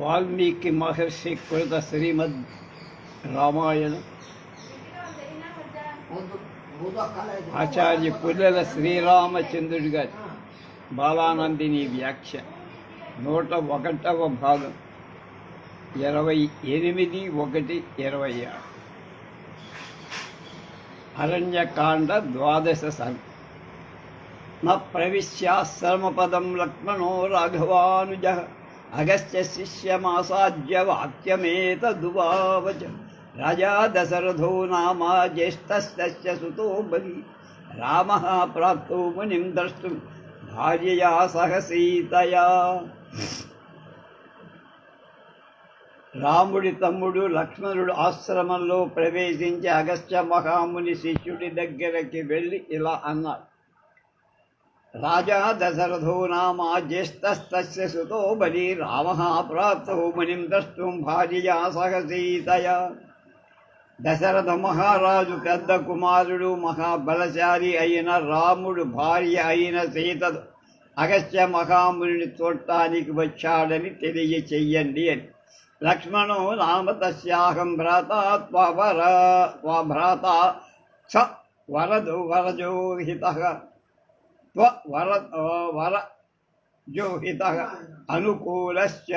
వాల్మీకి మహర్షి కృత శ్రీమద్ రామాయణ ఆచార్య పుల్లెల శ్రీరామచంద్రుడి గారి బాలానందిని వ్యాఖ్య 101వ భాగం 28/1/26 అరణ్యకాండ 12 సర్గ. న ప్రవిశ్యాశ్రమపదం లక్ష్మణో రాఘవానుజ అగస్త్య శిష్యమాసాద్య వాక్యమేతదువావచ. రాజా దశరథో నామ జ్యేష్ఠస్య సుతో బలి. రామః ప్రాప్తో మునిం ద్రష్టుం భార్యయా సహ సీతయా. రాముడి తమ్ముడు లక్ష్మణుడు ఆశ్రమంలో ప్రవేశించి అగస్త్య మహాముని శిష్యుడి దగ్గరకి వెళ్ళి ఇలా అన్నాడు. రాజా దశరథో నామ జ్యేష్ఠస్తస్య సుతో బలి. రామః ప్రాప్తో మునిం ద్రష్టుం భార్యయా సహ సీతయా. దశరథ మహారాజు పెద్ద కుమారుడు మహాబలశాలి అయిన రాముడు భార్య అయిన సీతను అగస్త్య మహామునిని చూడటానికి వచ్చాడని తెలియచెయ్యండి అని. లక్ష్మణో నామ తస్యాహం భ్రాత త్వభ్రాత స వరజోహితః వరజోహితః అనుకూలశ్చ.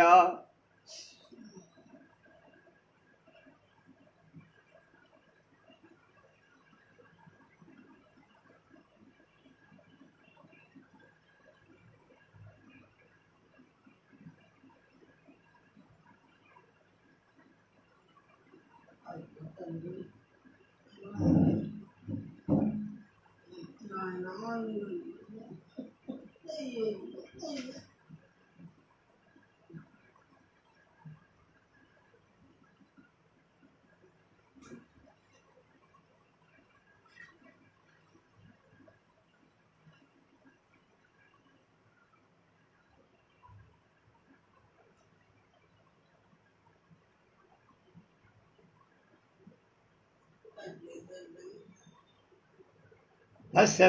తస్య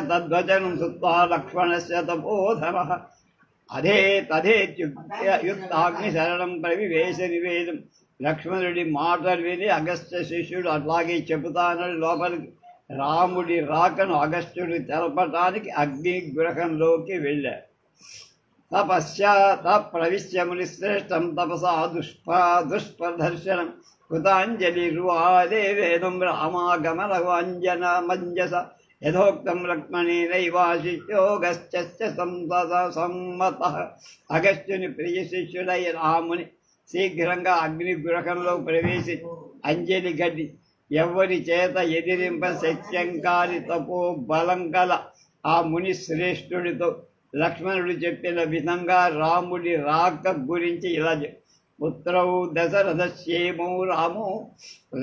తద్వచనం శ్రుత్వా లక్ష్మణస్య తపోధనః అధేత్యుక్తాగ్నిశరణం ప్రవివేశ నివేదం. లక్ష్మణుడి మాటలు విని అగస్త్య శిష్యుడు అట్లాగే చెబుతానని లోపలికి రాముడి రాకను అగస్త్యుడు తెలపటానికి అగ్నిగృహంలోకి వెళ్ళాడు. ప్రవిశ్య మునిశ్రేష్టం తపసా దుష్ప్రదర్శనం కృతాంజలిర్వాదేవేదం రామాగమనవాంజన మంజస. యథోక్తం లక్ష్మణేనైవాశిష్యో గశ్చ సమ్మతః. అగస్త్యుని ప్రియ శిష్యుడై రాముని శీఘ్రంగా అగ్నిగృహంలో ప్రవేశి అంజలి గడ్డి ఎవరి చేత ఎదిరింప శక్యం కాని తపో బలం గల ఆ ముని శ్రేష్ఠుడితో లక్ష్మణుడు చెప్పిన విధంగా రాముడి రాక గురించి ఇలా పుత్రౌ దశరథస్యేమో రామో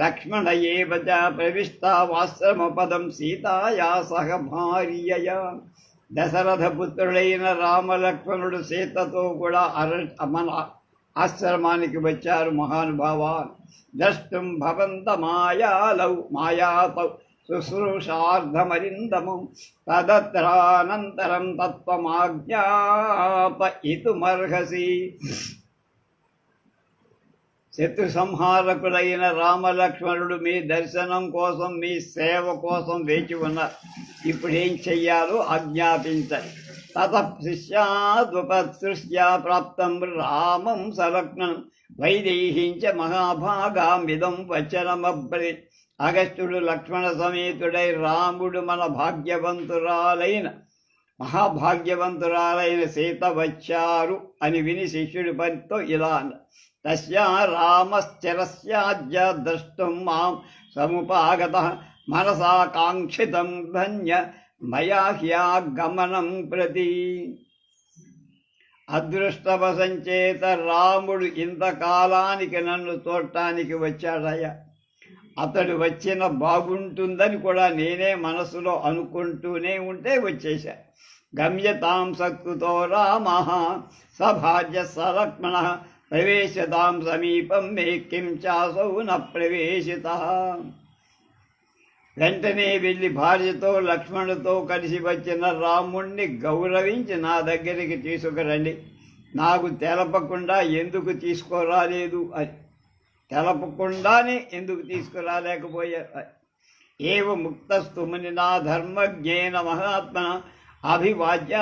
లక్ష్మణ ఏవ చ ప్రవిష్టావాశ్రమపదం సీతాయా సహ భార్యయా. దశరథ పుత్రుడైన రామలక్ష్మణుడు సీతతో కూడా మన ఆశ్రమానికి వచ్చారు. మహానుభావాన్ ద్రష్టుం భవంత మాయాతౌ శుశ్రూషార్థమరిందమం తదత్రానంతరం తత్వమాజ్ఞాపయితుమర్హసి. శత్రు సంహారకులైన రామలక్ష్మణుడు మీ దర్శనం కోసం మీ సేవ కోసం వేచి ఉన్నారు. ఇప్పుడేం చెయ్యాలో ఆజ్ఞాపించాలి. తతఃశిష్యాద్వపత్సృష్ట్యా ప్రాప్తం రామం సలక్ష్మణం వైదేహించ మహాభాగామిదం వచనమబ్రే. అగస్త్యుడు లక్ష్మణ సమేతుడై రాముడు మన మహాభాగ్యవంతురాలైన సీత వచ్చారు అని విని శిష్యుడి పనితో ఇలా అన్నారు. తస్యా రామశ్చరస్యాద్య ద్రష్టుం మాం సముపాగతః మనసా కాంక్షితం ధన్య మయా హ్యాగమనం ప్రతి. అదృష్టవశంచేత రాముడు ఇంతకాలానికి నన్ను చూడటానికి వచ్చాడయ్యా. అతడు వచ్చిన బాగుంటుందని కూడా నేనే మనసులో అనుకుంటూనే ఉంటే వచ్చేశా. గమ్యతాం సత్కృతో రామః సభాజ్య సలక్ష్మణః ప్రవేశతాం సమీపం మే కిం చాసౌ న ప్రవేశితః. వెంటనే వెళ్ళి భార్యతో లక్ష్మణుడితో కలిసి వచ్చిన రాముణ్ణి గౌరవించి నా దగ్గరికి తీసుకురండి. నాకు తెలపకుండా ఎందుకు తీసుకురాలేదు అని, తెలపకుండానే ఎందుకు తీసుకురాలేకపోయారు. ఏవ ముక్తస్తు మునినా ధర్మజ్ఞేన మహాత్మన అభివాద్య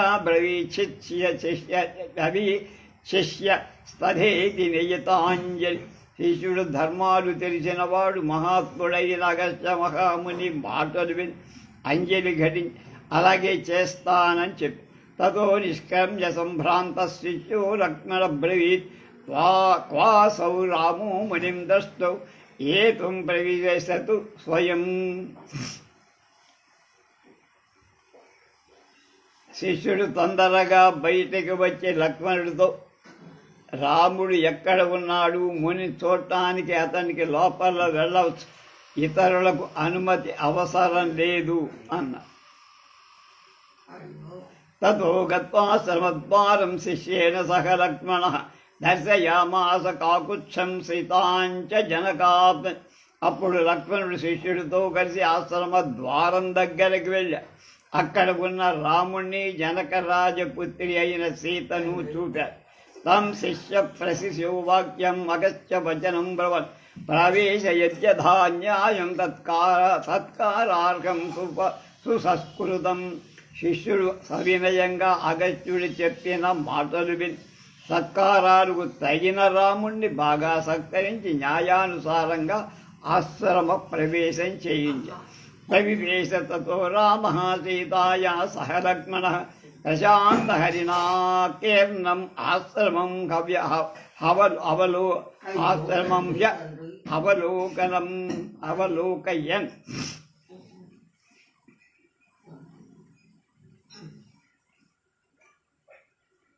శిష్య స్థధేతి నియతాంజలి. శిష్యుడు ధర్మాలు తెలిసినవాడు మహాత్ముడైన అగస్త్య మహాముని మాటలు విని అంజలి ఘటించి అలాగే చేస్తానని చెప్పి తతో నిష్కర్మ్య సంభ్రాంత శిష్యో లక్ష్మణ బ్రవీత్ క్వాసౌ రామో మునిం దష్టౌ ఏతుం ప్రవిశతు స్వయం. శిష్యుడు తొందరగా బయటకు వచ్చి లక్ష్మణుడితో, రాముడు ఎక్కడ ఉన్నాడు, ముని చూడటానికి అతనికి లోపల వెళ్ళవచ్చు, ఇతరులకు అనుమతి అవసరం లేదు అన్న. తతో గత్వా శ్రమద్వారం శిష్యేన సహ లక్ష్మణ దర్శయామాస కాకుత్సం సీతాంచ జనకాత్. అప్పుడు లక్ష్మణుడు శిష్యుడితో కలిసి ఆశ్రమ ద్వారం దగ్గరికి వెళ్ళా. అక్కడ ఉన్న రాముణ్ణి జనక రాజపుత్రి అయిన సీతను చూపారు. తం శిష్య ప్రశిశో వాక్యం అగస్త్య వచనం బ్రవన్ ప్రవేశయజ్ఞాన్యాయం సత్కారార్హం సుసంస్కృతం. శిష్యుడు సవినయంగా అగస్త్యుడు చెప్పిన మాటలు విని సత్కారాలకు తగిన రాముణ్ణి బాగా సత్కరించి న్యాయానుసారంగా ఆశ్రమ ప్రవేశం చేయించారు. ప్రవివేశతో రామ సీతాయా సహ లక్ష్మణ ప్రశాంత హరినాకీర్ణం ఆశ్రమం హవ్య ఆశ్రమం అవలోకయన్.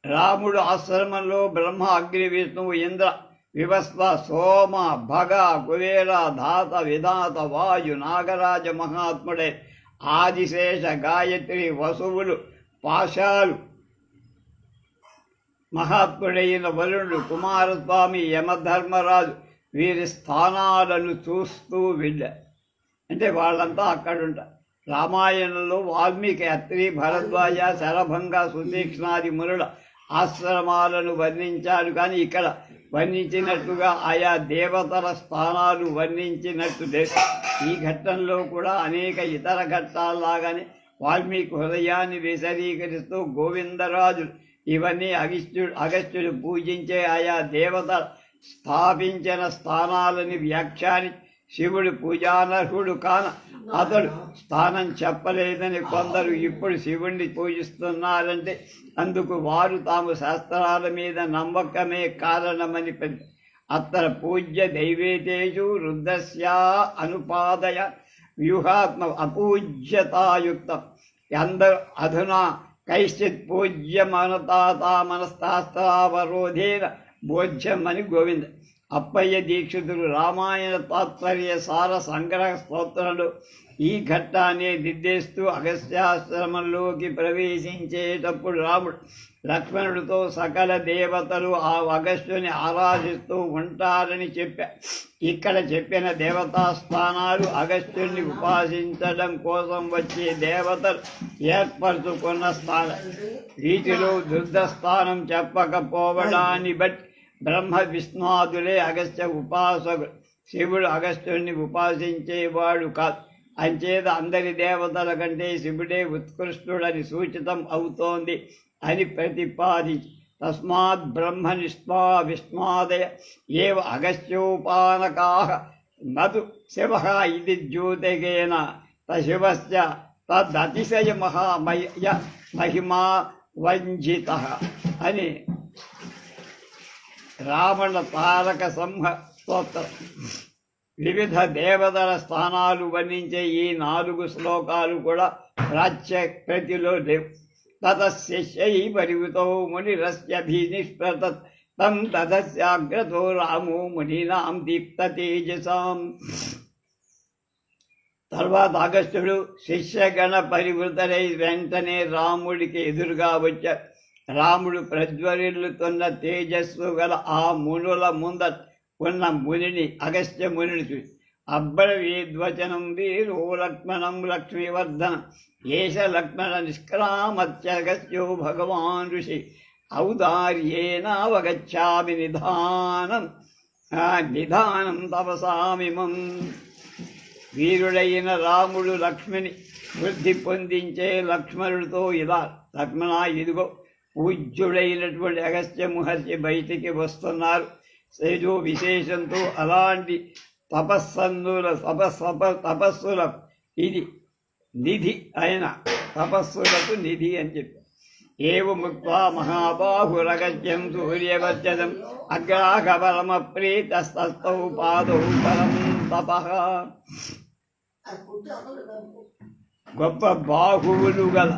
రాముడు ఆశ్రమంలో బ్రహ్మ అగ్ని విష్ణువు ఇంద్ర వివస్వ సోమ భగ కుబేర ధాత విధాత వాయు నాగరాజ మహాత్ముడే ఆదిశేష గాయత్రి వసువులు పాశాలు మహాత్ముడైన వరుణుడు కుమారస్వామి యమధర్మరాజు వీరి స్థానాలను చూస్తూ వెళ్ళారు. అంటే వాళ్ళంతా అక్కడుంటారు. రామాయణంలో వాల్మీకి అత్రి భరద్వాజ శరభంగ సుతీక్ష్ణాది మునుల ఆశ్రమాలను వర్ణించాడు. కానీ ఇక్కడ వర్ణించినట్టుగా ఆయా దేవతల స్థానాలు వర్ణించినట్టు ఈ ఘట్టంలో కూడా అనేక ఇతర ఘట్టాల్లాగానే వాల్మీకి హృదయాన్ని విశదీకరిస్తూ గోవిందరాజులు ఇవన్నీ అగస్త్యుడు పూజించే ఆయా దేవతల స్థాపించిన స్థానాలని వ్యాఖ్యాని శివుడు పూజానర్హుడు కాన అతడు స్థానం చెప్పలేదని కొందరు ఇప్పుడు శివుణ్ణి పూజిస్తున్నారంటే అందుకు వారు తాము శాస్త్రాల మీద నమ్మకమే కారణమని అత్ర పూజ్య దైవేతేషు రుద్రస్యా అనుపాదయ వ్యూహాత్మ అపూజ్యతాయుక్తం. అందరూ అధునా కైశ్చిత్ పూజ్యమనతామనస్తాస్త్రావరోధేన బోధ్యమని గోవింద. అప్పయ్య దీక్షితులు రామాయణ తాత్పర్య సార సంగ్రహ స్తోత్రంలో ఈ ఘట్టాన్ని నిర్దేశిస్తూ అగస్త్యాశ్రమంలోకి ప్రవేశించేటప్పుడు రాముడు లక్ష్మణుడితో సకల దేవతలు ఆ అగస్త్యుని ఆరాధిస్తూ ఉంటారని చెప్పా. ఇక్కడ చెప్పిన దేవతా స్థానాలు అగస్త్యుని ఉపాసించడం కోసం వచ్చే దేవతలు ఏర్పరచుకున్న స్థానం. వీటిలో దుర్గస్థానం చెప్పకపోవడాన్ని బట్టి బ్రహ్మ విష్ణాదులే అగస్త్య ఉపాసకుడు. శివుడు అగస్త్యుని ఉపాసించేవాడు కాదు. అంచేత అందరి దేవతల కంటే శివుడే ఉత్కృష్టుడని సూచితం అవుతోంది అని ప్రతిపాదించి తస్మాత్ బ్రహ్మనిష్ఠా విష్ణాదయ ఏవ అగస్త్యోపానకా నతు శివ ఇది జ్యోతిగేన తశివశ్చ తదతిశయ మహిమా వంజిత అని రావణ తారక సంహ స్తోత్రం. వివిధ దేవతల స్థానాలు వర్ణించే ఈ 4 శ్లోకాలు కూడా ప్రాచ్య ప్రతిలో లేవు. తతశిష్యై పరివృతో మునిరస్యభినిష్పత తం తదస్యాగ్రతో రామో మునీనాం దీప్త తేజసాం. తర్వాత అగస్త్యుడు శిష్యగణ పరివృతరై వెంటనే రాముడికి ఎదురుగా వచ్చారు. రాముడు ప్రజ్వరిల్లుతున్న తేజస్సు గల ఆ మునుల ముందర ఉన్న మునిని అగస్త్య మునిని చూసి అబ్రవీద్వచనం వీరో లక్ష్మణం లక్ష్మీవర్ధనం ఏష లక్ష్మణ నిష్క్రామత్యగత్యో భగవాన్ ఋషి ఔదార్యేనావగచ్చామి నిధానం తపసామిమం. వీరుడైన రాముడు లక్ష్మిని వృద్ధి పొందించే లక్ష్మణుడితో ఇలా, లక్ష్మణ ఇదిగో పూజ్యుడైనటువంటి అగస్త్య మహర్షి బయటికి వస్తున్నారు. ఏదో విశేషంతో అలాంటి తపస్సులకు ఇది నిధి అయిన తపస్సులకు నిధి అని చెప్పి ఏముక్త్వా మహాబాహురగత్యం సూర్యవర్చనం అగ్రాహపరమప్రీతస్తౌ పాదౌ పరం తపః. గొప్ప బాహువులు గల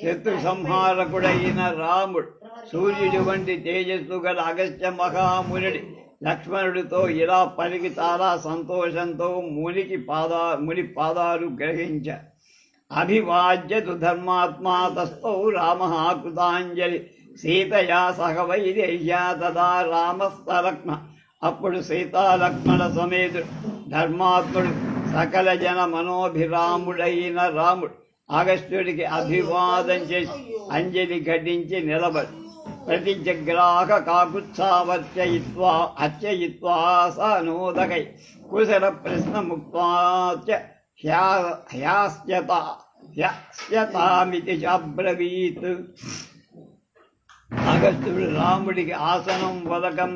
శత్రు సంహారకుడైన రాముడు, సూర్యుడి వంటి తేజస్సు గల అగస్త్య మహామునుడి లక్ష్మణుడితో ఇలా పలికి చాలా సంతోషంతో ముని పాదాలు గ్రహించారు. అభివాజ్యతు ధర్మాత్మా తస్థౌ రామ కృతాంజలి సీతయా సహ వైదేహ్యా తదా రామస్తలక్ష్మ. అప్పుడు సీతాలక్ష్మణ సమేతుడు ధర్మాత్ముడు సకల జన మనోభిరాముడైన రాముడు అగస్త్యుడికి అభివాదం చేసి అంజలి ఘటించి నిలబడి ప్రతిజగ్రాహ కాకుత్సావర్చయిత్వా సనోదకై కుశల ప్రశ్న ముక్త్వాచ హ్యాస్యతామితి అబ్రవీత్. అగస్త్యుడు రాముడికి ఆసనం వదకం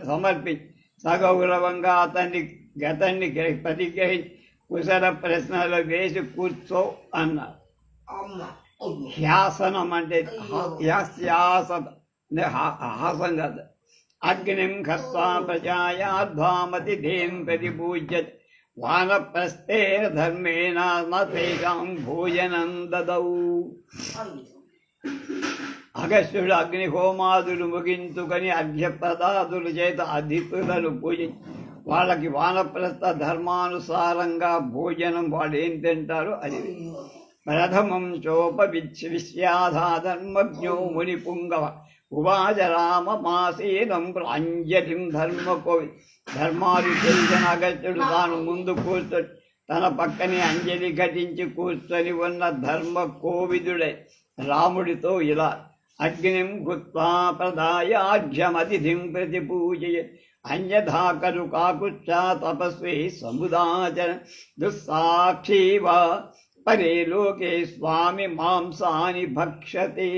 సమర్పించి సగౌరవంగా అతన్ని ప్రతిగ్రహించి కుశల ప్రశ్నలు వేసి కూర్చో అన్నారు. హ్యాసనం అంటే హాసం కాదు. అగ్నిం ఖత్వా ప్రజాయాధ్వామతి ధేన్ ప్రతిపూజ్యత్ వానప్రస్థేన ధర్మేణ తేషాం భోజనం దదౌ. అగస్త్యుడు అగ్నిహోమాదులు ముగించుకొని అర్ఘ్యప్రదాదుల చేత అతిథులను పూజించి వాళ్ళకి వానప్రస్థ ధర్మానుసారంగా భోజనం వాళ్ళు ఏం తింటారో అది. ప్రథమం చోపవిశ్యాధాధర్మజ్ఞో మునిపుంగవ ఉవాచ రామమాసీనం ప్రాంజలిం ధర్మకోవి. ధర్మాలు తెలిసిన అగస్త్యుడు తాను ముందు కూర్చొని తన పక్కనే అంజలి ఘటించి కూర్చొని ఉన్న ధర్మ కోవిదుడై రాముడితో ఇలా, అగ్నిం గుత్వా ప్రదాయాఢ్యమతిథిం ప్రతి పూజయ అన్యథా కరు కాకుచ్చా తపస్వి సముదాచర దుస్సాక్షివా పరే లోకే స్వామి మాంసాని భక్షతే.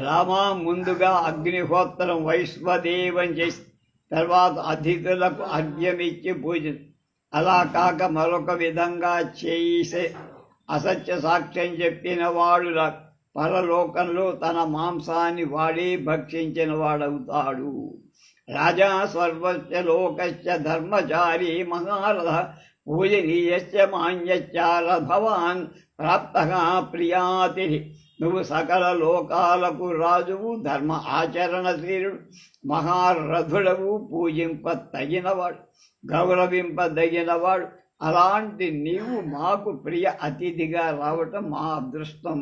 రామా ముందుగా అగ్నిహోత్రం వైశ్వదేవం చేసి తర్వాత అతిథులకు అర్ఘ్యమిచ్చి పూజ. అలా కాక మరొక విధంగా చేసే అసత్య సాక్ష్యం చెప్పిన వాడు పరలోకంలో తన మాంసాన్ని వాడే భక్షించిన వాడవుతాడు. రాజా సర్వస్య లోకస్య ధర్మచారి మహారథ పూజనీయశ్చ మాన్యశ్చార భవాన్ ప్రాప్తగా ప్రియాతి. నువ్వు సకల లోకాలకు రాజువు, ధర్మ ఆచరణశీలుడు, మహారథుడవు, పూజింపతగినవాడు, గౌరవింపదగినవాడు. అలాంటి నీవు మాకు ప్రియ అతిథిగా రావటం మా అదృష్టం.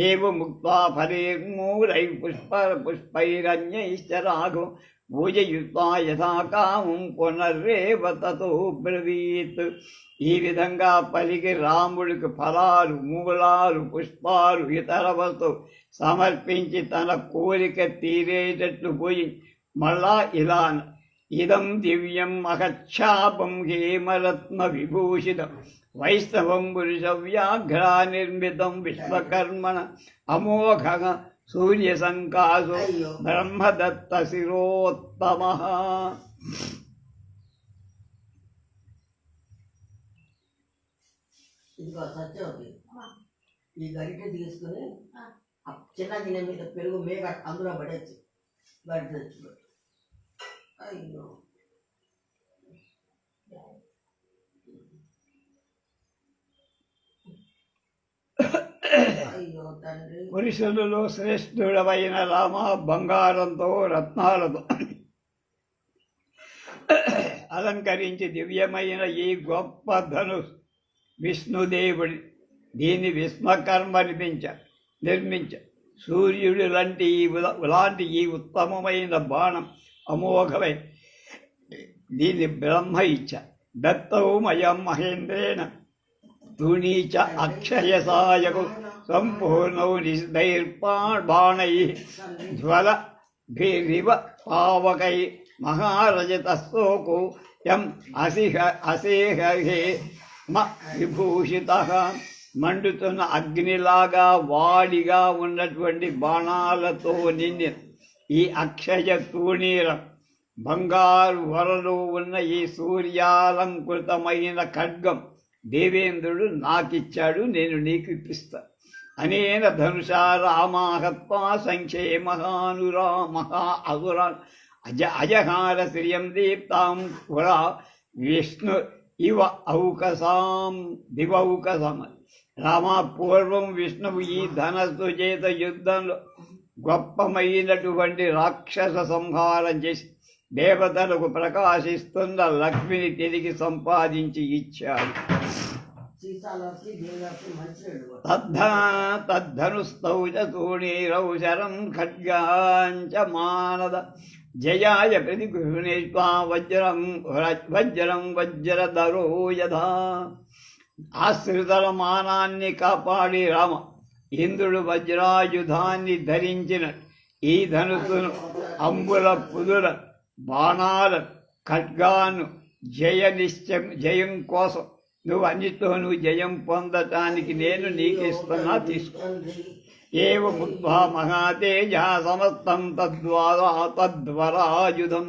ఏవ ముక్త్వా ఫలేర్మూలై పుష్పైరన్యైశ్చ రాఘవం పూజయుక్త్వా యథాకామం పునర్రేవ తతో బ్రవీత్. ఈ విధంగా పలికి రాముడికి ఫలాలు, మూలాలు, పుష్పాలు, ఇతర వస్తువు సమర్పించి తన కోరిక తీరేటట్లు పోయి మళ్ళా ఇలా, ఇదం దివ్యం మహచ్ఛాపం హేమరత్న విభూషితం వైష్ణవం పురుషవ్యాఘ్రా నిర్మితం విశ్వకర్మణ అమోఘ సూర్య సంకాశో బ్రహ్మదత్త శిరోత్తమ. ఇంకో సత్యవతి ఈ గరిటె తీసుకుని చిన్న గిన్నె మీద పెరుగు మేక అందులో పడేసి గరిటె తెచ్చిపెట్టు. అయ్యో అయ్యో తండ్రి. పురుషులలో శ్రేష్ఠుడమైన రామ బంగారంతో రత్నాలతో అలంకరించి దివ్యమైన ఈ గొప్ప ధనుష్ విష్ణుదేవుడి, దీన్ని విశ్వకర్మ నిర్మించారు. నిర్మించాడు. సూర్యుడు లాంటి ఈ ఉత్తమమైన బాణం అమోఘమై దీన్ని బ్రహ్మ ఇచ్చాడు. దత్తౌమయం మహేంద్రేణ తూణీచ అక్షయసాయకు సంపూర్ణౌ నిదైర్బాణై జ్వల భీరివ పావకై మహారజతస్తోకు యం అసేహే విభూషిత. మండుతున్న అగ్నిలాగా వాడిగా ఉన్నటువంటి బాణాలతో నిండిన ఈ అక్షయ తూణీరం, బంగారు వరలు ఉన్న ఈ సూర్యాలంకృతమైన ఖడ్గం దేవేంద్రుడు నాకిచ్చాడు, నేను నీకు ఇప్పిస్తా. అనేన ధనుషా రామాహత్వా సంఖ్యే మహా అసురా అజహార శ్రియం దీప్తాం పురా విష్ణు ఇవ ఔకసాం దివౌకసం. రామ, పూర్వం విష్ణువు ఈ ధనస్సు చేత యుద్ధంలో గొప్పమైనటువంటి రాక్షస సంహారం చేసి దేవతలకు ప్రకాశిస్తున్న లక్ష్మిని తిరిగి సంపాదించి ఇచ్చాడు. తద్ధనుస్తౌ తూణీరౌ శరం ఖడ్గాంచ మానద జయాయ ప్రతిగృహణేష్వా వజ్రం వజ్రధరో యథా. ఆశ్రితల మానాన్ని కాపాడి రామ, ఇంద్రుడు వజ్రాయుధాన్ని ధరించిన ఈ ధనుసును, అంబుల పుదుల బాణాల ఖడ్గాను జయం కోసం నువ్వు అన్నిటిలోనూ జయం పొందటానికి నేను నీకు ఇస్తున్నా, తీసుకో. ఏవ బుద్ధ్వా మహాతేజ సమస్తం తద్వరాయుధం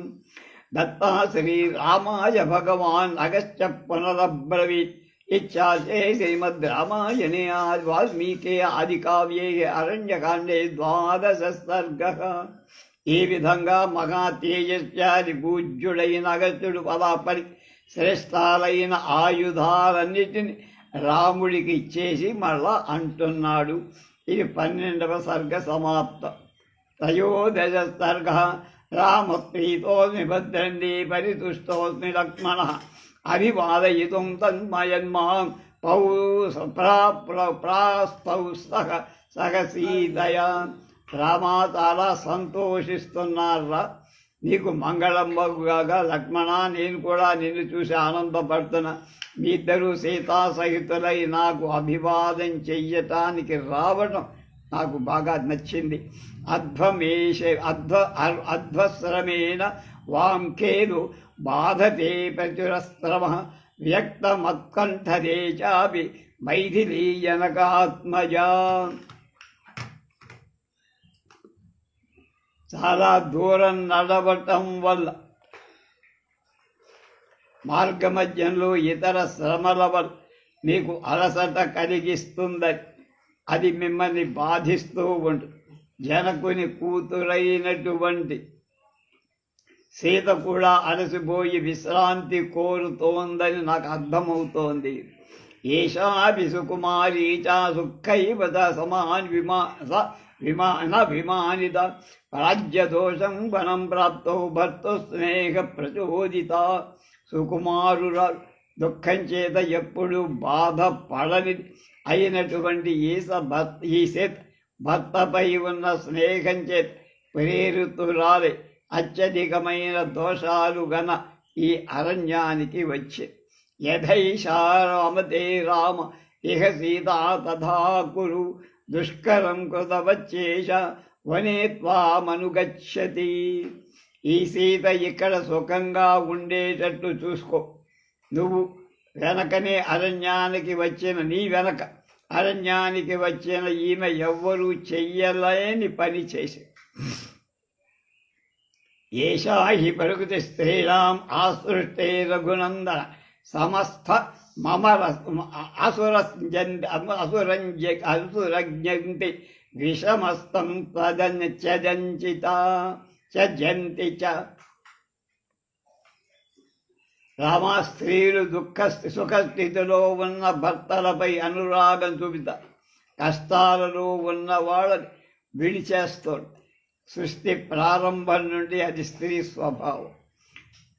దత్తా శ్రీరామాయ భగవాన్ అగస్త్య పునరబ్రవీత్. ఇచ్చాసే శ్రీమద్ రామాయణే వాల్మీకే ఆది కావ్యే అరణ్యకాండే 12 సర్గః. ఈ విధంగా మహా తేజస్యాది పూజ్యుడైన అగస్త్యుడు పదాపరి శ్రేష్టాలైన ఆయుధాలన్నిటిని రాముడికి ఇచ్చేసి మళ్ళా అంటున్నాడు. ఇది 12వ సర్గ సమాప్తం. 13వ సర్గ. రామప్రీతోస్మి భద్రండి పరితుష్టోస్మి లక్ష్మణ అభివాదయితుం తన్మయన్మాం ప్రాస్తౌస్తః సహ సీతయా. రామా, చాలా సంతోషిస్తున్నారా, నీకు మంగళం బగుగా. లక్ష్మణ, నేను కూడా నిన్ను చూసి ఆనందపడుతున్నా. మీ ఇద్దరు సీతా సహితులై నాకు అభివాదం చెయ్యటానికి రావడం నాకు బాగా నచ్చింది. అధ్వశ్రమేణ వాంకేదు బాధతే ప్రచురస్రమ వ్యక్తమత్కంఠదే చాపి మైథిలీజనకాత్మజా. చాలా దూరం నడవటం వల్ల మార్గమధ్యంలో ఇతర శ్రమల వల్ల మీకు అలసట కలిగిస్తుందని అది మిమ్మల్ని బాధిస్తూ ఉంటుంది. జనకుని కూతురైనటువంటి సీత కూడా అలసిపోయి విశ్రాంతి కోరుతోందని నాకు అర్థమవుతోంది. ఏషాపి సుకుమారీ చ సుఖైవ సమాన్ విమానిత రాజ్యదోషం వనం ప్రాప్తో భర్త స్నేహ ప్రచోదిత. సుకుమారుల దుఃఖం చేత ఎప్పుడు బాధపడని అయినటువంటి ఈ సీత భర్తపై ఉన్న స్నేహం చేత ప్రేరితురాలే అత్యధికమైన దోషాలు గన ఈ అరణ్యానికి వచ్చి యథైషారామతే రామ ఇహ సీతా తథా కురు దుష్కరం కృతవచ్చేష వనే త్వామనుగచ్చతి. ఈ సీత ఇక్కడ సుఖంగా ఉండేటట్టు చూసుకో. నువ్వు వెనకనే అరణ్యానికి వచ్చిన అరణ్యానికి వచ్చిన ఈమె ఎవ్వరూ చెయ్యలేని పని చేసి ఏషా హి ప్రకృతి స్త్రీణాం ఆసృష్టే రఘునందన సమస్త మమ అసురంజంతి విషమస్తం త్యజంతి చ. రామా, స్త్రీలు సుఖస్థితిలో ఉన్న భర్తలపై అనురాగం చూపుతారు, కష్టాలలో ఉన్న వాళ్ళని విడిచేస్తోంది. సృష్టి ప్రారంభం నుండి అది స్త్రీ స్వభావం.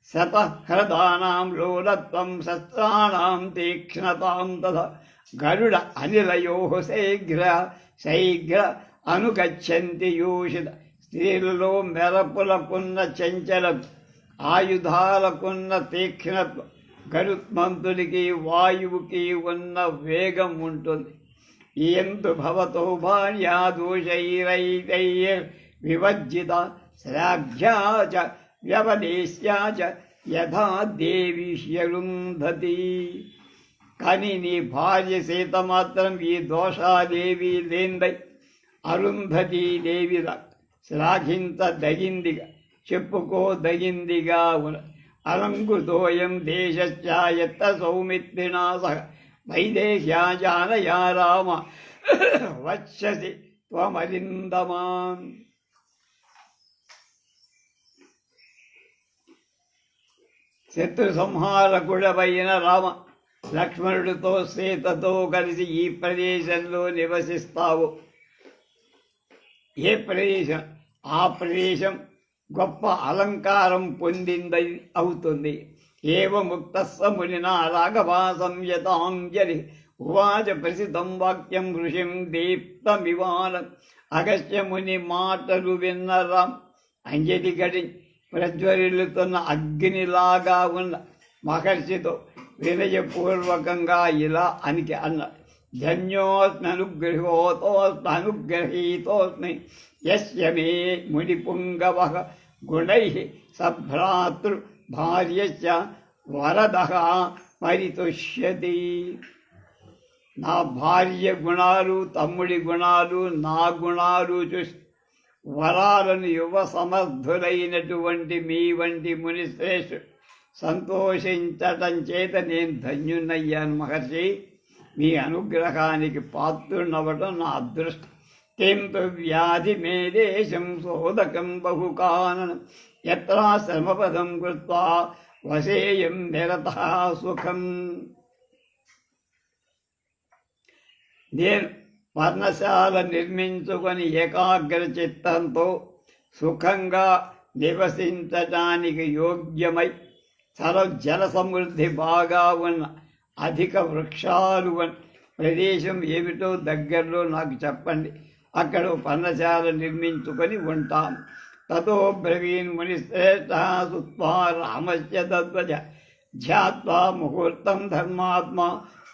శతహృదానాం లోలత్వం శస్త్రాణాం తీక్ష్ణతాం తథా గరుడ అనిలయో శీఘ్ర శీఘ్ర అనుగచ్చంతి యూషిత. స్త్రీలలో మెరపులకున్న చంచలం, ఆయుధాలకున్న తీక్ష్ణత్వం, గరుత్మంతుడికి వాయువుకి ఉన్న వేగం ఉంటుంది. ఇయంతు భవతో భార్యా దోషైరైతైర్ వివర్జిత శ్లాఘ్యా చ వ్యవదేశ్యా చ యథా దేవి హ్యరుంధతి. కానీ నీ భార్య సీత మాత్రం ఈ దోషాదేవి లేందై అరుంధతీ దేవిలా శ్లాఘించదగిందిగా, చెప్పుకోదగిందిగా అలంకృతోయం దేశశ్చాయత్త సౌమిత్రిణా సహ వైదేహ్యా జానయా రామ వచ్చసి త్వమరిందమా. శత్రు సంహారకుడవైన రామ, లక్ష్మణుడితో సీతతో కలిసి ఈ ప్రదేశంలో నివసిస్తావు. ఏ ప్రదేశం? ఆ ప్రదేశం గొప్ప అలంకారం పొందింది అవుతుంది. ఏవముక్తస్స మునినా రాఘవా సంయతాంజలి ఉవాచ ప్రసిద్ధం వాక్యం ఋషిం దీప్తమివానం. అగస్త్య ముని మాటలు విన్న రామ్ అంజలి గడి ప్రజ్వరిల్లుతున్న అగ్నిలాగా ఉన్న మహర్షితో వినయపూర్వకంగా ఇలా అనికి అన్నాడు. ధన్యోస్మనుగ్రహీతోస్మి యస్య మే మునిపుంగవః గుణైః సభ్రాతృ భార్యశ్చ వరదః పరితుష్యతి. నా భార్య గుణాలు, తమ్ముడి గుణాలు, నా గుణాలు చూసి వరాలను యువ సమర్థులైనటువంటి మీ వంటి మునిశ్రేష్ఠుడు సంతోషించటం చేత నేను ధన్యున్నయ్యాను మహర్షి. మీ అనుగ్రహానికి పాత్రునవ్వటం నా అదృష్టం. కింతు వ్యాధి మే దేశం సోదకం బహుకాననం యత్రాశ్రమపదం కృత్వా వసేయం నిరతః సుఖం. నేను పర్ణశాల నిర్మించుకొని ఏకాగ్ర చిత్తంతో సుఖంగా నివసించటానికి యోగ్యమై జల సమృద్ధి బాగా ఉన్న అధిక వృక్షాలు ఉన్న ప్రదేశం ఏమిటో దగ్గరలో నాకు చెప్పండి. అక్కడ పర్ణశాల నిర్మించుకొని ఉంటాను. తతో బ్రవీన్ మునిశ్రేష్ఠ సుత్వా రామస్య తద్వజ ధ్యాత్వా ముహూర్తం ధర్మాత్మ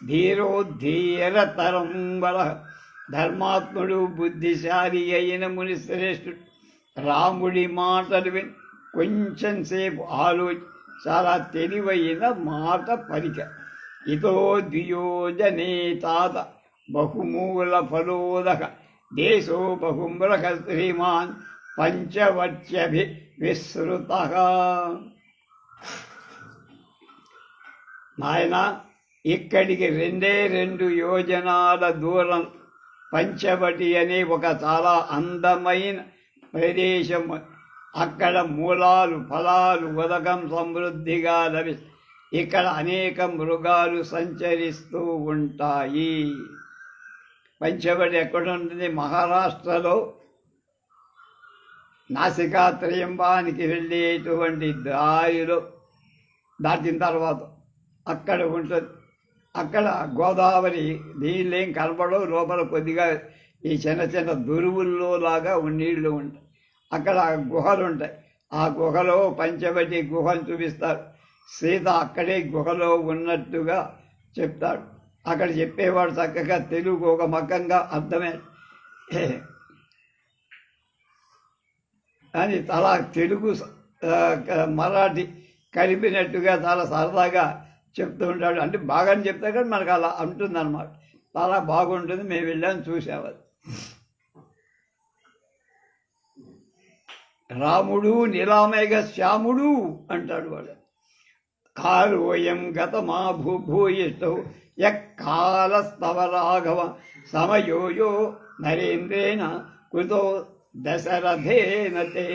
ధీరోద్ధీరతరం వర. ధర్మాత్ముడు బుద్ధిశాలి అయిన మునిశ్రేష్ఠుడు రాముడి మాటలు విని కొంచెం సేపు ఆలోచి చాలా తెలివైన మాట పలిక. ఇతో ద్వియోజనే తాత బహుమూల ఫలోదక దేశో బహుమృగ శ్రీమాన్ పంచవత్యభి విశ్రుత. నాయన, ఇక్కడికి 2 యోజనాల దూరం పంచవటి అనే ఒక చాలా అందమైన ప్రదేశం. అక్కడ మూలాలు, ఫలాలు, ఉదకం సమృద్ధిగా లభిస్తాయి. ఇక్కడ అనేక మృగాలు సంచరిస్తూ ఉంటాయి. పంచవటి ఎక్కడ ఉంటుంది? మహారాష్ట్రలో నాసికా త్రయంబానికి వెళ్ళేటువంటి దారిలో దాటిన తర్వాత అక్కడ ఉంటుంది. అక్కడ గోదావరి నీళ్ళేం కనపడవు. లోపల కొద్దిగా ఈ చిన్న చిన్న దురువుల్లో లాగా నీళ్లు ఉంటాయి. అక్కడ గుహలు ఉంటాయి. ఆ గుహలో పంచవటి గుహను చూపిస్తారు. సీత అక్కడే గుహలో ఉన్నట్టుగా చెప్తాడు. అక్కడ చెప్పేవాడు చక్కగా తెలుగు ఒక మకంగా అర్థమే, కానీ చాలా తెలుగు మరాఠీ కలిపినట్టుగా చాలా సరదాగా చెప్తూ ఉంటాడు. అంటే బాగానే చెప్తా కానీ మనకు అలా అంటుంది అన్నమాట. చాలా బాగుంటుంది. మేము వెళ్ళాము, చూసాము. రాముడు నీలామేఘ శ్యాముడు అంటాడు వాడు. కాలోయం గతమా భూభూయిష్టౌ యకాలస్తవ రాఘవ సమయోయో నరేంద్రేణ కృతో దశరథేన తే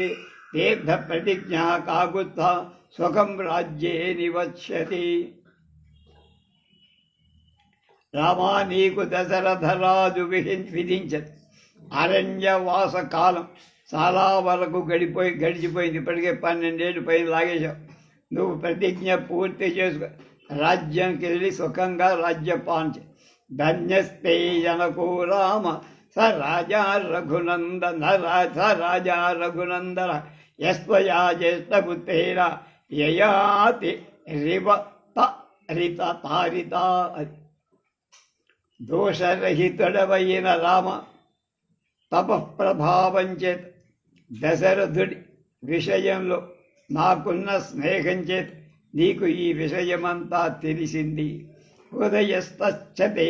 తీర్థ ప్రతిజ్ఞా కాకుత్థ సుఖం రాజ్యే నివత్స్యతి. రామా, నీకు దశరథరాజు విధించదు అరణ్యవాస కాలం చాలా వరకు గడిచిపోయింది. ఇప్పటికే 12 ఏళ్ళు పైన లాగేశావు. నువ్వు ప్రతిజ్ఞ పూర్తి చేసుకో. రాజ్యానికి వెళ్ళి సుఖంగా రాజ్యపాలన. ధన్యస్తే జనకో రామ స రాజా రఘునందన యస్వయా జ్యేష్ఠపుత్రేణ యయాతి రిత తారిత. దోషరహితుడవైన రామ తపఃప్రభావం చేత దశరథుడి విషయంలో నాకున్న స్నేహం చేత నీకు ఈ విషయమంతా తెలిసింది. ఉదయస్తచ్చతే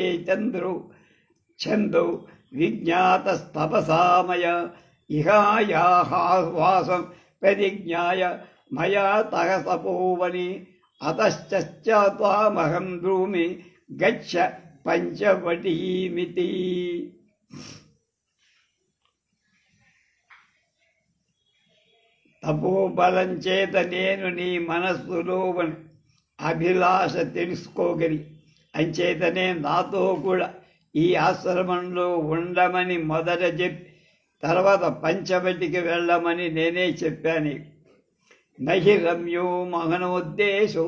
ఛందో విజ్ఞాతస్తపసామయ ఇహాయాహావాసం ప్రతిజ్ఞాయ మయా తహ తపోవని అతశ్చాత్వామహం బ్రూమి గచ్చ పంచవటీమితి. తపోబలం చేత నేను నీ మనస్సులో అభిలాష తెలుసుకోగలి అంచేతనే నాతో కూడా ఈ ఆశ్రమంలో ఉండమని మొదట చెప్పి తర్వాత పంచవటికి వెళ్ళమని నేనే చెప్పాను. నహి రమ్యో మహనోద్దేశో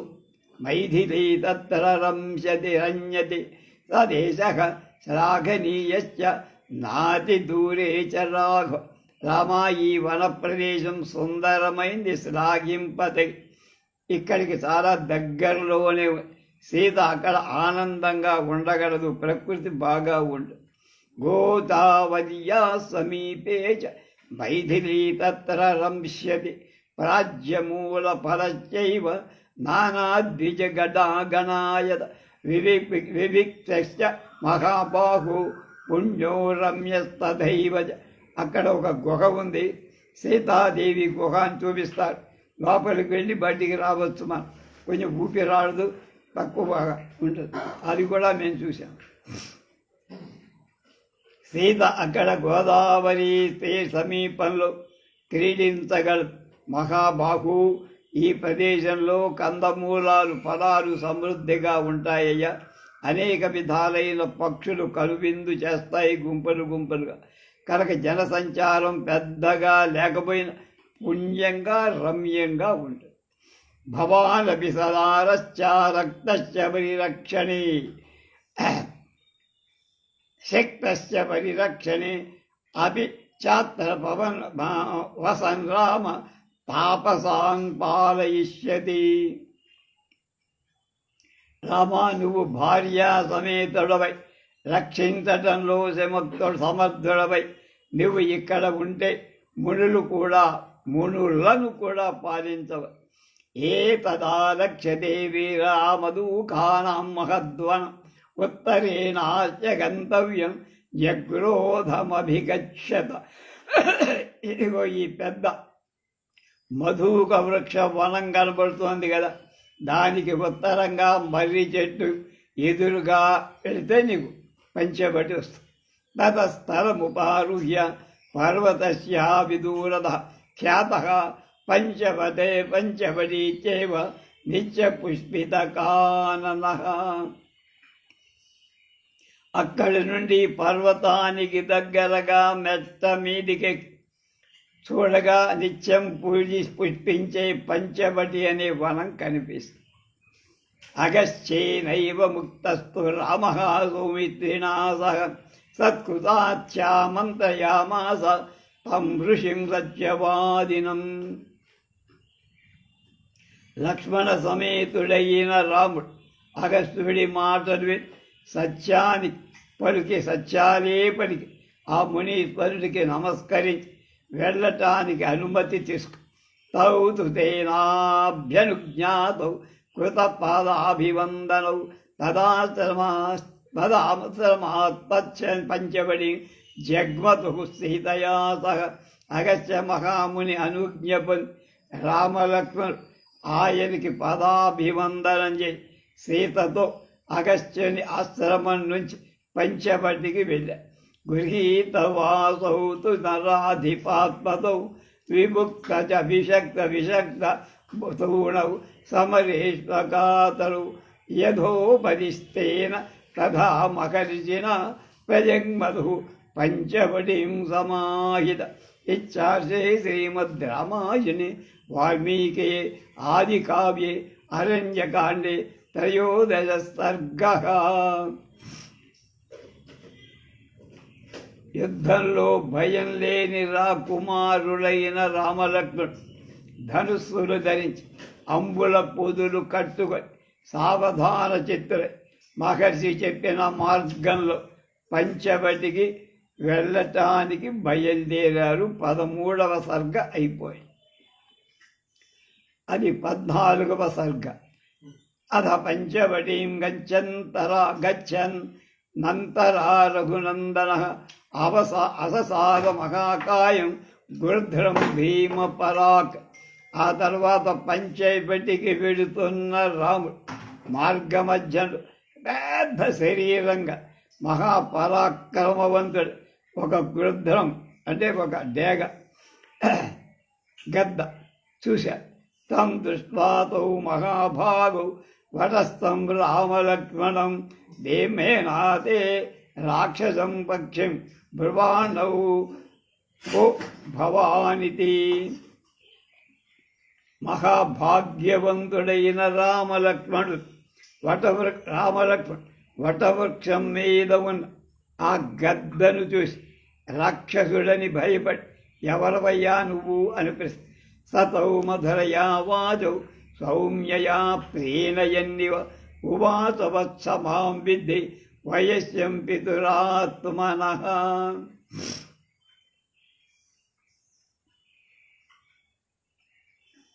మైథిలీ తత్ర రంశతి రణ్యతి సదేశ శ్లాఘనీయశ్చ నాతి దూరే చ రాఘవ. రామా, ఈ వన ప్రదేశం సుందరమైంది, శ్లాఘింపతే. ఇక్కడికి చాలా దగ్గరలోనే సీత అక్కడ ఆనందంగా ఉండగలదు, ప్రకృతి బాగా ఉండు. గోదావరియా సమీపే చ మైథిలీ తత్ర రంశ్యతి ప్రాజ్యమూల ఫలశ్చైవ నానాద్విజగణాయత వివిక్తశ్చ మహాబాహు పుణ్యో రమ్యస్తథైవ. అక్కడ ఒక గుహ ఉంది, సీతాదేవి గుహ అని చూపిస్తారు. లోపలికి వెళ్ళి బయటికి రావచ్చు. మనం కొంచెం ఊపిరాడదు, తక్కువగా ఉంటుంది. అది కూడా మేము చూసాం. సీత అక్కడ గోదావరి సమీపంలో క్రీడించగలదు. మహాబాహు, ఈ ప్రదేశంలో కందమూలాలు ఫలాలు సమృద్ధిగా ఉంటాయ్యా. అనేక విధాలైన పక్షులు కనువిందు చేస్తాయి గుంపులు గుంపులుగా. కనుక జనసంచారం పెద్దగా లేకపోయినా పుణ్యంగా రమ్యంగా ఉంటుంది. భవానపి సదారశ్చ రక్తశ్చ పరిరక్షణే శక్తశ్చ పరిరక్షణే అపి చాత్ర పవన్ వసన్ రామ తాపసాన్ పాలయిష్యతి. రామా, నువ్వు భార్యా సమేతుడవై రక్షించటంలో సమర్థుడవై నువ్వు ఇక్కడ ఉంటే మునులను కూడా పాలించవు. ఏ తదా రక్షతే వీరామదూకానాం మహద్వనం ఉత్తరేణాస్య గంతవ్యం జగ్రోధమభిగచ్చత. ఇదిగో ఈ పెద్ద మధుక వృక్ష వనం కనబడుతోంది కదా, దానికి ఉత్తరంగా మర్రి చెట్టు ఎదురుగా వెళితే నీకు పంచవటి వస్తుంది. తతస్థలముపారుహ్య పర్వతస్య విదూరద ఖ్యాత పంచవటే పంచవటీ చైవ నిత్యపుష్పిత కానన. అక్కడి నుండి పర్వతానికి దగ్గరగా మెట్ట మీదికి చూడగా నిత్యం పుష్పించే పంచవటి అనే వనం కనిపిస్తుంది. అగశ్చేనైవ ముక్తస్తు రామ సౌమిత్రిణా సహ సత్కృతాచ్యామంత్రయామాస తం ఋషిం సత్యవాదినం. లక్ష్మణ సమేతుడైన రాముడు అగస్త్యుడి మాటలు సత్యాలే పలికి ఆ మునీశ్వరుడికి నమస్కరించి వెళ్ళటానికి అనుమతి తీసుకు. తౌతు తేనాభ్యనుజ్ఞాతౌ కృత పాదాభివందనౌ పంచవడి జగ్మతు సీతయా సహ. అగస్త్య మహాముని అనుజ్ఞ పొంది రామలక్ష్మణుడు ఆయనకి పాదాభివందనం చేసి సీతతో అగస్త్యుని ఆశ్రమం నుంచి పంచవటికి వెళ్ళారు. గృహీతవాసౌ తు నరాధిపాత్మతౌ విముక్త విషక్త తూణౌ సమరేష్వకాతరు యథోపరిస్తేన తథా మకర్షిణ ప్రజగ్మధు పంచవటీం సమాహిత. ఇచ్చార్షే శ్రీమద్ రామాయణే వాల్మీకి ఆది కావ్యే అరణ్యకాండే త్రయోదశ సర్గః. యుద్ధంలో భయం లేని రాకుమారులైన రామలక్ష్మణుడు ధనుస్సులు ధరించి అంబుల పొదులు కట్టుకొని సావధాన చిత్తులై మహర్షి చెప్పిన మార్గంలో పంచవటికి వెళ్ళటానికి బయలుదేరారు. 13వ సర్గ అయిపోయింది. అది 14వ సర్గ. అథ పంచవటీం గచ్చన్ నంతరా రఘునందన అససార మహాకాయం గుర్ధ్రం భీమ పరాక్. ఆ తర్వాత పంచవటికి వెడుతున్న రాముడు మార్గమధ్యను పెద్ద శరీరంగా మహాపరాక్రమవంతుడు ఒక గృధ్రం అంటే ఒక డేగ గద్ద చూశారు. తం దృష్ట్వాతో మహాభాగౌ వటస్థం రామలక్ష్మణం భీమేనాతే రాక్షసం పక్షిం బ్రువాణౌ ఓ భవానితి. మహాభాగ్యవంతుడైన రామలక్ష్మణుడు వటవృక్షం మీద ఉన్న ఆ గద్దను చూసి రాక్షసుడని భయపడి ఎవరవయ్యా నువ్వు అని ప్రశ్న. సతౌ మధురయా వాచౌ సౌమ్యయా ప్రీణయన్నివ ఉవాచ వత్స మాం విద్ధి వయస్యం పితురాత్మనః.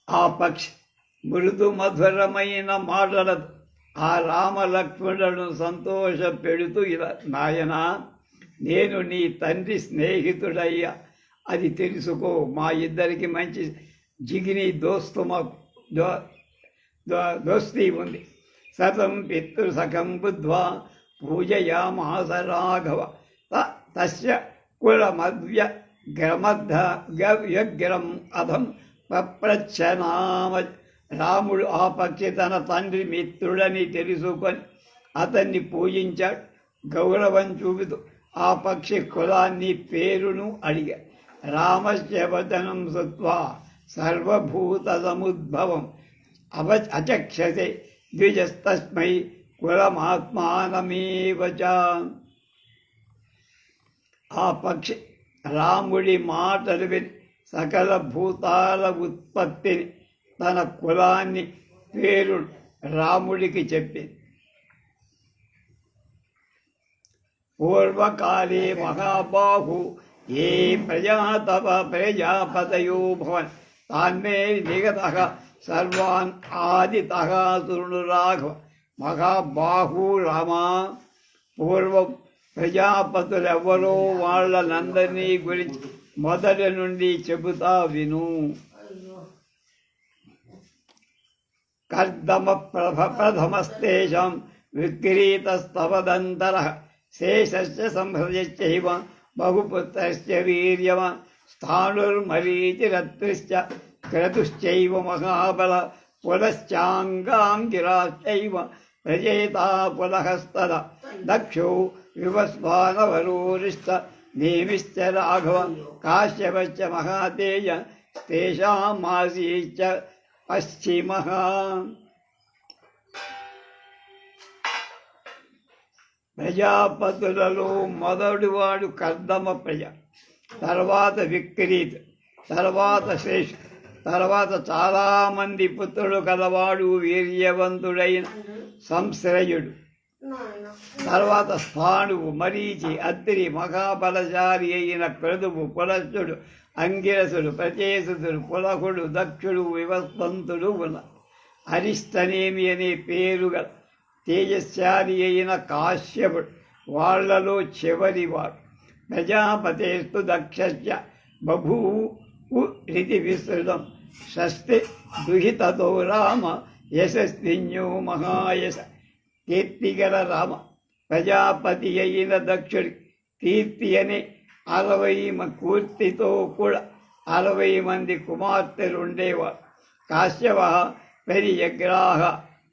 ఆ పక్షి మృదు మధురమైన మాటలతో ఆ రామలక్ష్మణులను సంతోష పెడుతూ ఇలా, నాయనా, నేను నీ తండ్రి స్నేహితుడయ్యా, అది తెలుసుకో. మా ఇద్దరికి మంచి జిగిని దోస్తీ ఉంది. సతం పితృసఖం బుద్ధ్వా పూజయామాస రాఘవ తస్య కులమద్వ్యగ్రం అధం పప్రచ్ఛనామ. రాముడు ఆ పక్షి తన తండ్రి మిత్రుడని తెలుసుకొని అతన్ని పూజించాడు. గౌరవం చూపుతూ ఆ పక్షి కులాన్ని పేరును అడిగా. రామస్య వచనం శ్రుత్వా సర్వభూత సముద్భవం అచక్షతే ద్విజస్తస్మై కులమాత్మానమేవ చ. ఆ పక్షి రాముడి మాటలు విని సకల భూతాల ఉత్పత్తిని, తన కులాన్ని, పేరు రాముడికి చెప్పింది. పూర్వకాలే మహాబాహు ఏ ప్రజాపతయో భవన్ తాన్మే నిగతః సర్వాన్ ఆదితః శృణు రాఘవ. మహాబాహు రామా, పూర్వం ప్రజాపతులెవ్వరో వాళ్ళనందరినీ గురించి మొదటి నుండి చెబుతా విను. కర్దమ ప్రథమస్తేషాం విక్రీతస్తవదంతరః శేషస్య సంహృతిశ్చైవ బహుపుత్రస్య వీర్యవాన్ స్థాణుర్మరీచిరత్రిశ్చ క్రతుశ్చైవ మహాబల పులశ్చాంగాంగిరాశ్చైవ ప్రజేతా పులహస్తద దక్షో వివస్వానవరోరిష్ట నేమిశ్చ రాఘవ కాశ్యపశ్చ మహాతేజ తేషామాసీశ్చ పశ్చిమః. ప్రజాపతులలో మొదటివాడు కర్దమ ప్రజ, తర్వాత విక్రీత, తర్వాత శ్రేష్ఠ, తర్వాత చాలామంది పుత్రుడు కలవాడు వీర్యవంతుడైన సంశ్రయుడు, తర్వాత స్థాణువు, మరీచి, అత్రి, మహాబలశాలి అయిన క్రతువు, పులస్తుడు, అంగిరసుడు, ప్రచేసుడు, పులహుడు, దక్షుడు, వివస్వంతుడు ఉన్న. అరిష్టనేమి అనే పేరుగల తేజశాలి అయిన కాశ్యపుడు వాళ్లలో చివరివాడు. ప్రజాపతేస్తు దక్షస్య బభూవు రితి విస్తృతం షష్ఠి దుహితతో రామ యశస్విన్యో మహాయశ. కీర్తిగల రామ ప్రజాపతి అయిన దక్షుడి కీర్తి అనే 60 కూర్తితో కూడా 60 మంది కుమార్తెలు ఉండేవారు. కాశ్యవ పెరియగ్రాహ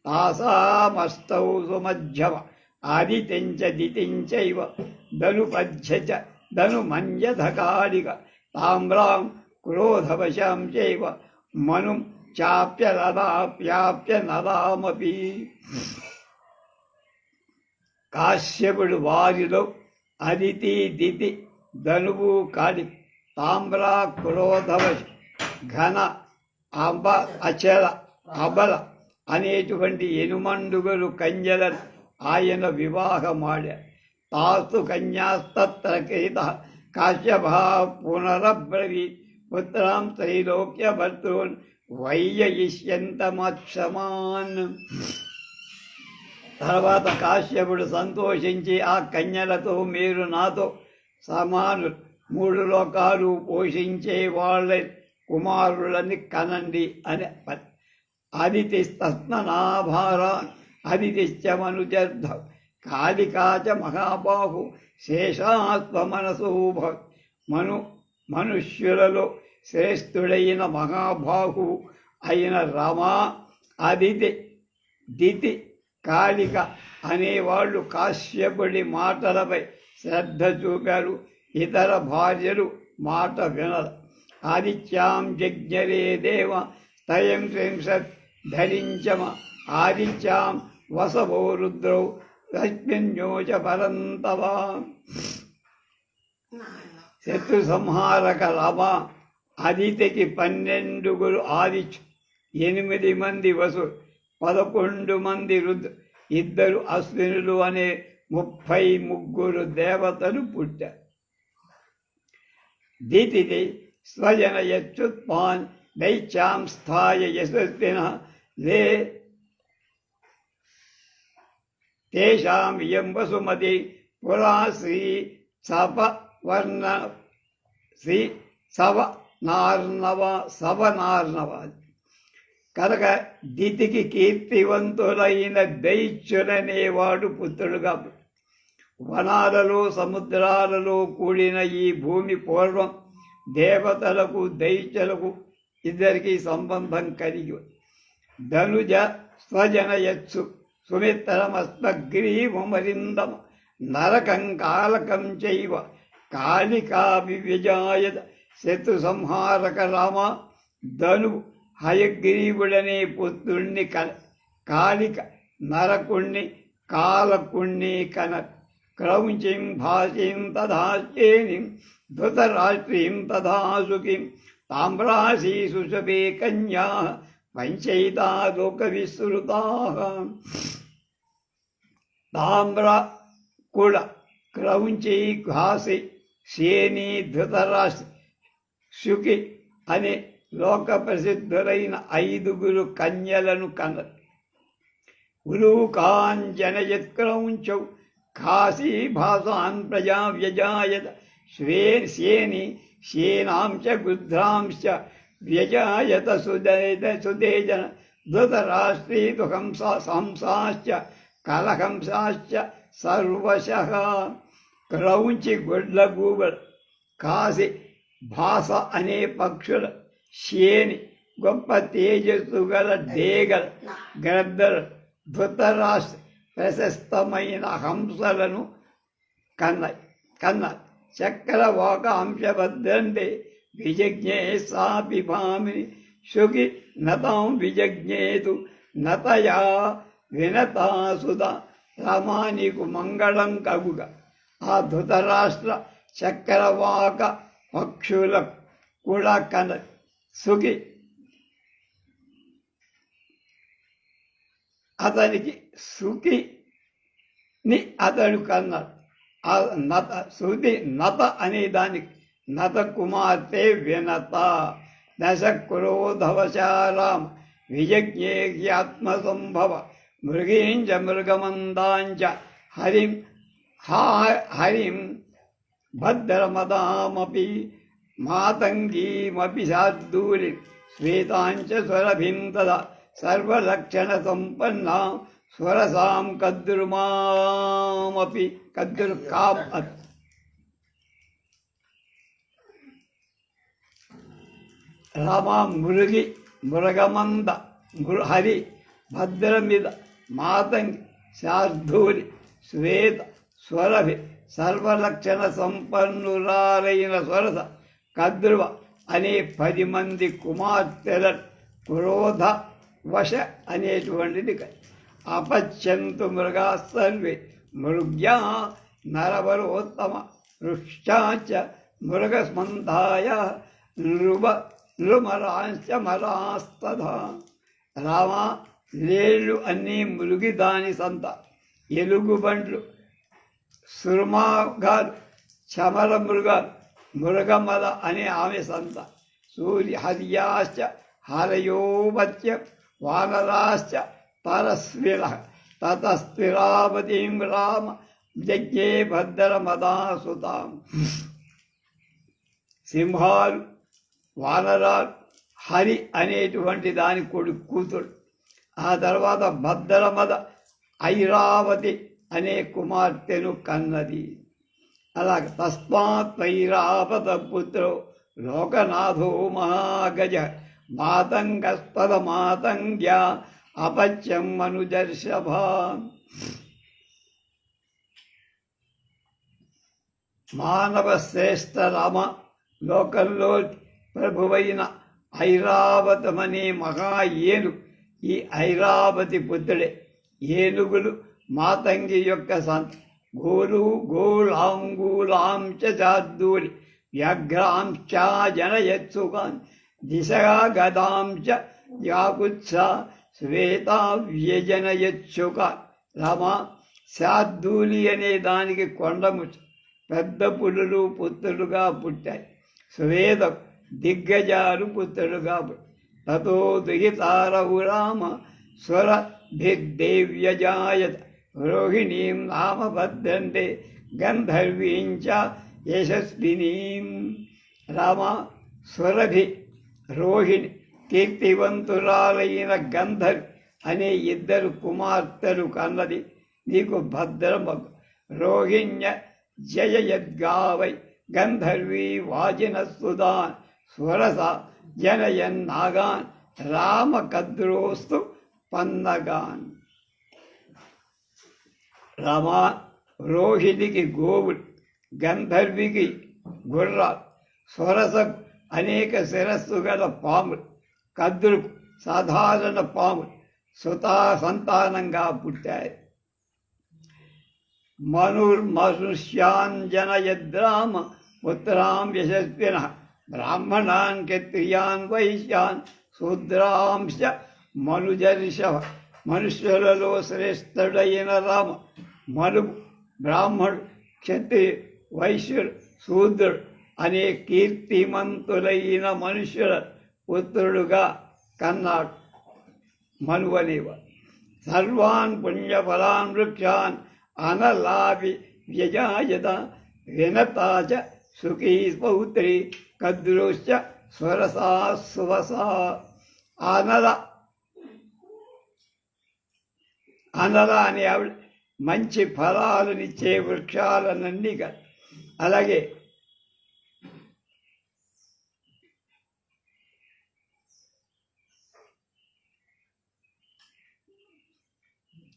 తాసామస్తౌ సుమధ్యమ ఆదిత్యంచ దితించైవ ధనుపధ్య ధనుమంజధకాళిక తామ్రాం క్రోధవశాం చైవ మనుం చాప్య నదామపి. కాశ్యపుడు వారిలో అదితి దితి ధనువు కాడి తామ్ర క్రోధవశ ఘన అంబ అచల అబల అనేటువంటి ఎనుమండుగలు కన్యలను ఆయన వివాహమాడారు. తాసు కన్యాస్తత్రకేత కాశ్యప పునరబ్రవీ పుత్రాం త్రైలోక్య భర్తॄన్ వైయయిష్యంతమక్షమాన్. తర్వాత కాశ్యపుడు సంతోషించి ఆ కన్యలతో మీరు నాతో సమాను 3 లోకాలు పోషించే వాళ్ళ కుమారులని కనండి అని అదితిస్తస్మనాభారాన్ అదితిశ్చమనుజర్ధ కాళికాచ మహాబాహు శేషాత్మనసో మనుష్యులలో శ్రేష్ఠుడైన మహాబాహు అయిన రమ, అదితి, దితి, కాళిక అనేవాళ్ళు కాశ్యపుడి మాటలపై శ్రద్ధ చూపారు. ఇతర భార్యలు మాట వినరు. ఆదిత్యాం జజ్ఞరే దేవ తయం త్రింశత్ ధరించమ ఆదిత్యాం వసవో రుద్రౌ తస్మిన్యోచ పరంతవా. శత్రు సంహారక రమ అదితికి 12 ఆదిత్యు, 8 మంది వసు, 11 మంది రుద్ర, 2 అశ్వినులు అనే 33 దేవతలు పుట్టారు. దితిది స్వజనయచ్యుత్పాన్ దైత్యాం స్థాయ యశస్విన లే తేషాం ఇయం వసుమతి పురా శ్రీ సపవర్ణ శ్రీ సవనార్ణవ కనుక దితికి కీర్తివంతులైన దైత్యులనేవాడు పుత్రుడుగా. వనాలలో సముద్రాలలో కూడిన ఈ భూమి పూర్వం దేవతలకు దైత్యులకు ఇద్దరికి సంబంధం కలిగి. ధనుజ స్వజనయత్సు సుమిత్రమస్మగ్రీవమరిందమ నరకం కాలకం చైవ కాళికాభివ్యజాయత. శత్రు సంహారక రామ ధనువు హయగ్రీవుడనే పుత్రుణ్ణి కాళిక నరకుణ్ణి కాలకుణ్ణి కన. క్రౌంచిం భాషీం తథాశ్చేనిం ధృతరాష్ట్రీం తథాసుకిం తామ్రాసీ సుషభే కన్యా పంచైతా లోకవిశ్రుతా. తామ్ర కుల క్రౌంచి ఘాసి శేని ధృతరాష్ట్ర శుకి అనే లోక ప్రసిద్ధులైన 5 కన్యలను కన్నది. ఉలూకాంజనయత్క్రౌంచౌ కాశీ భాసాన్ ప్రజా వ్యజాయత. శేని శేనాంశ గుధ్రాంశ వ్యజాయత సుదేజన. ధృతరాష్ట్రీతు హంసాశ్చ కలహంసాశ్చ సర్వశః. క్రౌంచి గొడ్ల గూబలు, కాశీ భాస అనే పక్షుల, శేని గొప్ప తేజస్సు గల డేగల గ్రద్దలు, ధృతరాష్ట్ర ప్రశస్తమైన హంసలను కన్న. చక్రవాక అంశభద్రంతే విజజ్ఞే సా పిబామిని. శుకి నతాం విజజ్ఞేతు నతయా వినతాసుద. రమా నీకు మంగళం కగుగా. ఆ ధృతరాష్ట్ర చక్రవాక పక్షుల కూడా కన. శుకి అతనికి సుఖిని అతడు కన్నాడు. ఆ నత శృతి నత అనే దానికి నత కుమార్తె వినత. దశ క్రోధవశారాం విజజ్ఞేయాత్మసంభవ మృగేంచ మృగమందాంచ హరిం భద్రమదామపి మాతంగీమపి శార్దూలి శ్వేతాంచ స్వరభిం తదా సర్వలక్షణ సంపన్నా స్వరసాం కద్రుమామపి కద్రుకాం. రామ మృగమంద హరి భద్రమిద మాతంగి శార్ధూలి శ్వేత స్వరభి సర్వలక్షణ సంపన్నురాలైన స్వరస కద్రువ అనే 10 మంది కుమార్తెల క్రోధ వశ అనేటువంటిది. అపశ్యంతు మృగా సర్వే మృగ్యా నరవరోత్తమ వృక్షాచ మృగస్మంధాయ నృమరాంశ మరాస్తథా. రామ, లేళ్ళు అన్నీ మృగి దాని సంత, ఎలుగుబండ్లు సుర్మాగాలు, చమర మృగాలు మృగమల అనే ఆమె సంత. సూర్యహర్యాశ్చ హరయోమత్యం వానరాశ్చ పరస్విర తతస్తిరావతీం రామ యజ్ఞే భద్రమదాసుతాం. సింహాలు, వానరాలు, హరి అనేటువంటి దాని కూతురు. ఆ తర్వాత భద్రమద ఐరావతి అనే కుమార్తెను కన్నది. అలాగే తస్మాత్ ఐరావత పుత్రో లోకనాథో మహాగజ మాతంగస్పద మాతంగ్యా అపత్యం మనుజర్షభ. మానవ శ్రేష్ఠ రామ, లోకంలో ప్రభువైన ఐరావతమనే మహా ఏనుగు ఈ ఐరావతి పుత్రుడే. ఏనుగులు మాతంగి యొక్క సంత. గోలాంగూలాంచ చార్దూలి వ్యాఘ్రాంశ జనయత్సుకాన్ దిశగా గదాంచ యాకుత్స శ్వేతా వ్యజనయత్సుక. రామ, శార్దూలి అనే దానికి కొండముచ్చు, పెద్ద పులులు పుత్రులుగా పుట్టాయి. శ్వేత దిగ్గజాలు పుత్రులుగా పుట్టాయి. తతో దుహితారవు రామ స్వరభిర్దేవ్యజాయత రోహిణీం నామ భద్రంతే గంధర్వీంచ యశస్వినీం. రామ, స్వరభి, రోహిణి, కీర్తివంతురాలైన గంధర్వి అనే ఇద్దరు కుమార్తెలు కన్నది నీకు భద్రమగు. రోహిణ్య జయయద్గావై గంధర్వీ వాజినస్తుదాన్ స్వరస జనయన్నాగాన్ రామకద్రోస్తు పన్నగాన్. రామ, రోహిణికి గోవులు, గంధర్వికి గుర్రాలు, స్వరస అనేక శిరస్సు గల పాములు, కద్రుకు సాధారణ పాములు సంతానంగా పుట్టాయి. మనుర్మనుష్యాన్ పుత్రాం యశస్విన బ్రాహ్మణాన్ క్షత్రియాన్ వైశ్యాన్ శూద్రాంశ మనుజర్షభ. మనుష్యులలో శ్రేష్ఠుడైన రామ, మనువు, బ్రాహ్మణుడు, క్షత్రియ, వైశ్యుడు, శూద్రుడు అనే కీర్తిమంతులైన మనుష్యుల పుత్రుడుగా కన్నాడు మనువు అనేవాడు. సర్వాన్ పుణ్యఫలాన్ వృక్షాన్ అనలాభి వ్యజాయత వినతాచ సుఖీ పౌత్రి కద్రోశ్చ స్వరసా సువసా. అనల అనే ఆవిడ మంచి ఫలాలనిచ్చే వృక్షాలన్నీ కాదు. అలాగే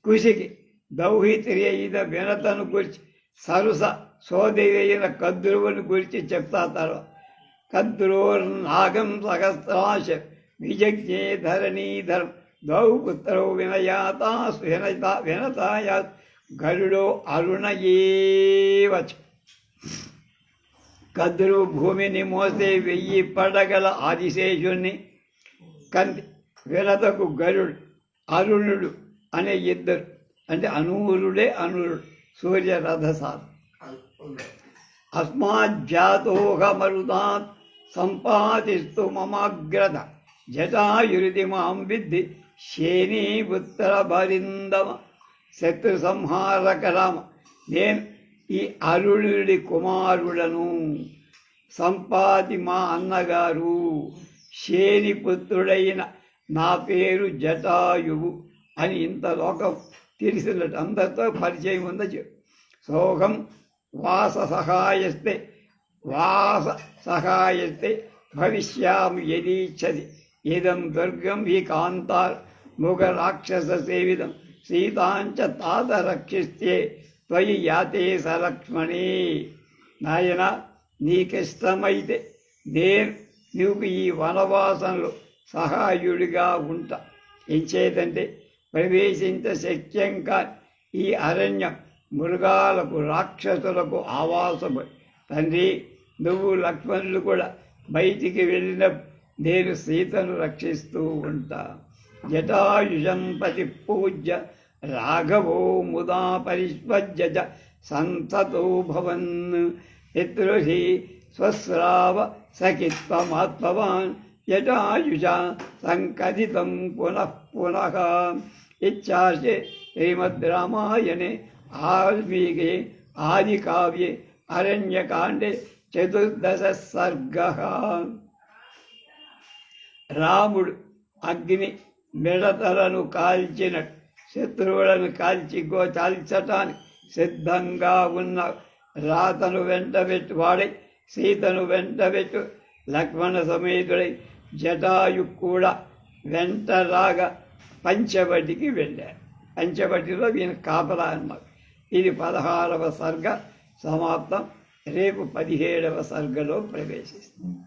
కుశికి దౌహిత్రి అయిన వినతను గురించి, సరుస సోదరి అయిన కద్రువుని గురించి చెప్తా. తర్వాత కద్రోర్నాగం సహస్రాశ విజజ్ఞే ధరణీధరం ద్వౌ పుత్రౌ వినతాయ గరుడో అరుణయేవచ. కద్రువు భూమిని మోసే 1000 పడగల ఆదిశేషుణ్ణి కంది. వినతకు గరుడు, అరుణుడు అనే ఇద్దరు, అంటే అనూరుడే అనూరుడు, సూర్య రథసార్. అస్మాజ్జాతోహమరుదాత్ సంపాదిస్తు మమాగ్రత జటాయురితి మాం విద్ధి శేనీపుత్ర భరిందమ. శత్రు సంహారక రామ, నేను ఈ అరుణుడి కుమారుడను. సంపాతి మా అన్నగారు. శేనిపుత్రుడైన నా పేరు జటాయువు అని ఇంత లోకం తెలిసినట్టు అందరితో పరిచయం ఉందో చెప్పు. సోహం వాస సహాయస్తే భవిష్యామి యదీచ్ఛతి ఇదం దుర్గం హి కాంతార్ ముఖ రాక్షస సేవితం సీతాంచ తాత రక్షిస్తే త్వయి యాతే సలక్ష్మణి. నాయన, నీకిష్టమైతే నేను నీకు ఈ వనవాసంలో సహాయుడిగా ఉంటా. ఎంచేతంటే ప్రవేశించ శక్యం కాని ఈ అరణ్యం మృగాలకు రాక్షసులకు ఆవాసము. తండ్రి, నువ్వు లక్ష్మణులు కూడా బయటికి వెళ్ళిన నేను సీతను రక్షిస్తూ ఉంటా. జటాయుషం పతి పూజ్య రాఘవో ముదా పరిష్వజ్య సంతతో భవన్ పితృహి స్వస్రావ సఖిత్వమాత్మవాన్ జటాయుషా సంకథితం పునః పునః. ఇత్యార్షే శ్రీమద్ రామాయణే వాల్మీకి ఆది కావ్యే అరణ్యకాండే 14 సర్గః. రాముడు అగ్ని మిడతలను కాల్చినట్టు శత్రువులను కాల్చటానికి సిద్ధంగా ఉన్న రాతను వెంటబెట్టు వాడై సీతను వెంటబెట్టు లక్ష్మణ సమేతుడై జటాయు కూడా వెంటరాగా పంచవటికి వెళ్ళారు. పంచవటిలో ఈయన కాపలా అన్నమాట. ఇది 16వ సర్గ సమాప్తం. రేపు 17వ సర్గలో ప్రవేశిస్తుంది.